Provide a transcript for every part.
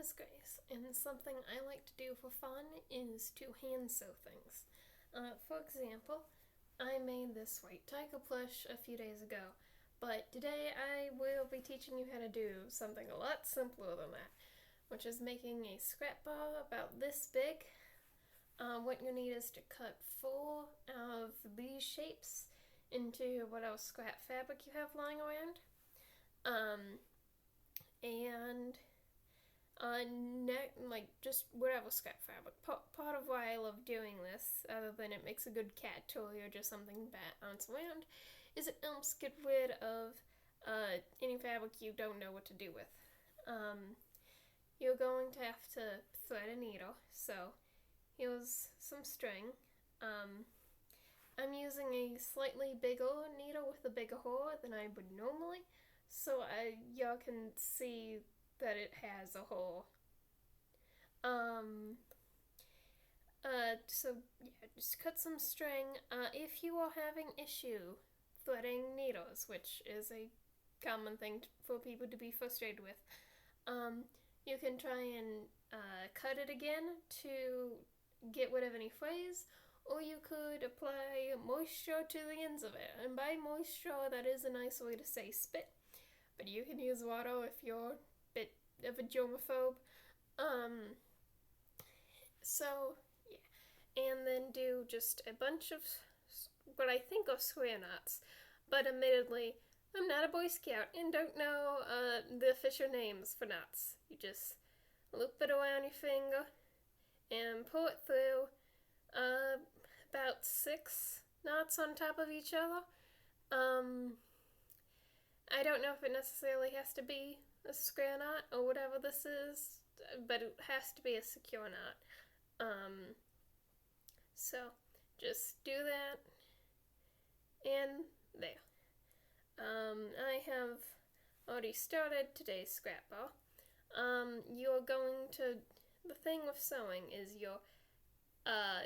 is Grace, and something I like to do for fun is to hand sew things. For example, I made this white tiger plush a few days ago, but today I will be teaching you how to do something a lot simpler than that, which is making a scrapball about this big. What you need is to cut 4 of these shapes into whatever scrap fabric you have lying around. And just whatever scrap fabric. Part of why I love doing this, other than it makes a good cat toy or just something that bounce around, is it helps get rid of any fabric you don't know what to do with. You're going to have to thread a needle, so here's some string. I'm using a slightly bigger needle with a bigger hole than I would normally, so y'all can see that it has a hole. So yeah, just cut some string. If you are having issue threading needles, which is a common thing for people to be frustrated with, you can try and cut it again to get rid of any frizz, or you could apply moisture to the ends of it. And by moisture, that is a nice way to say spit, but you can use water if you're a bit of a germaphobe. So yeah, and then do just a bunch of what I think are square knots, but admittedly, I'm not a Boy Scout and don't know the official names for knots. You just loop it around your finger and pull it through about 6 knots on top of each other. I don't know if it necessarily has to be a square knot or whatever this is, but it has to be a secure knot. So just do that, and there. I have already started today's scrapball. You're going to, the thing with sewing is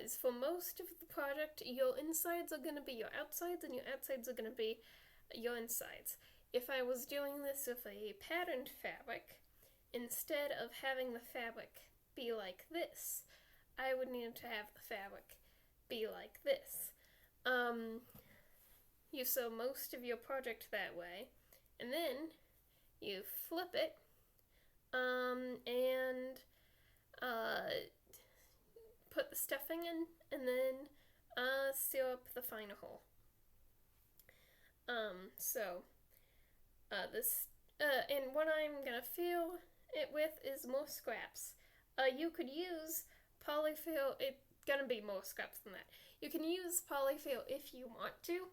is for most of the project, your insides are going to be your outsides, and your outsides are going to be your insides. If I was doing this with a patterned fabric, instead of having the fabric be like this, I would need to have the fabric be like this. You sew most of your project that way, and then you flip it, and put the stuffing in, and then seal up the final hole. And what I'm gonna fill it with is more scraps. You could use polyfill. It's gonna be more scraps than that. You can use polyfill if you want to,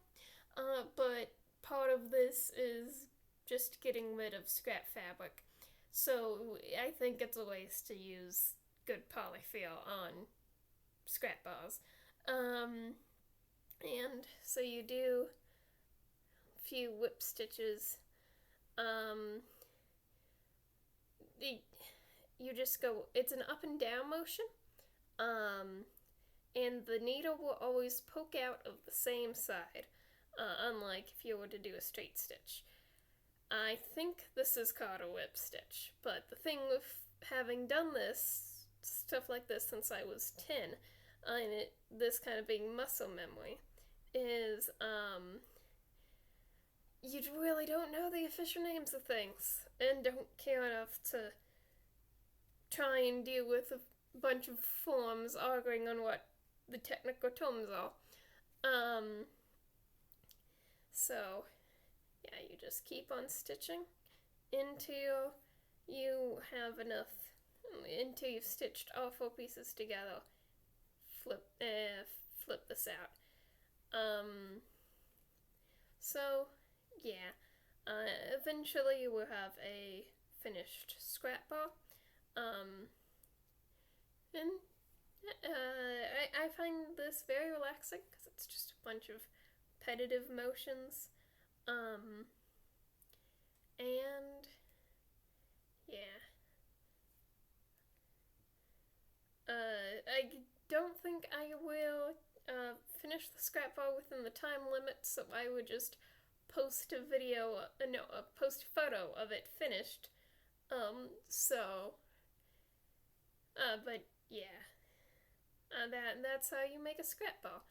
but part of this is just getting rid of scrap fabric. So I think it's a waste to use good polyfill on scrap balls. And so you do a few whip stitches. You just go, it's an up and down motion, and the needle will always poke out of the same side, unlike if you were to do a straight stitch. I think this is called a whip stitch, but the thing with having done this, stuff like this since I was 10, and this kind of being muscle memory, is, you really don't know the official names of things, and don't care enough to try and deal with a bunch of forms arguing on what the technical terms are. So, yeah, you just keep on stitching until you have enough, until you've stitched all 4 pieces together. Flip this out. So, yeah, eventually you will have a finished scrap ball. And I find this very relaxing because it's just a bunch of repetitive motions. And yeah. I don't think I will finish the scrap ball within the time limit, so I would just post a photo of it finished. So But yeah, that's how you make a scrap ball.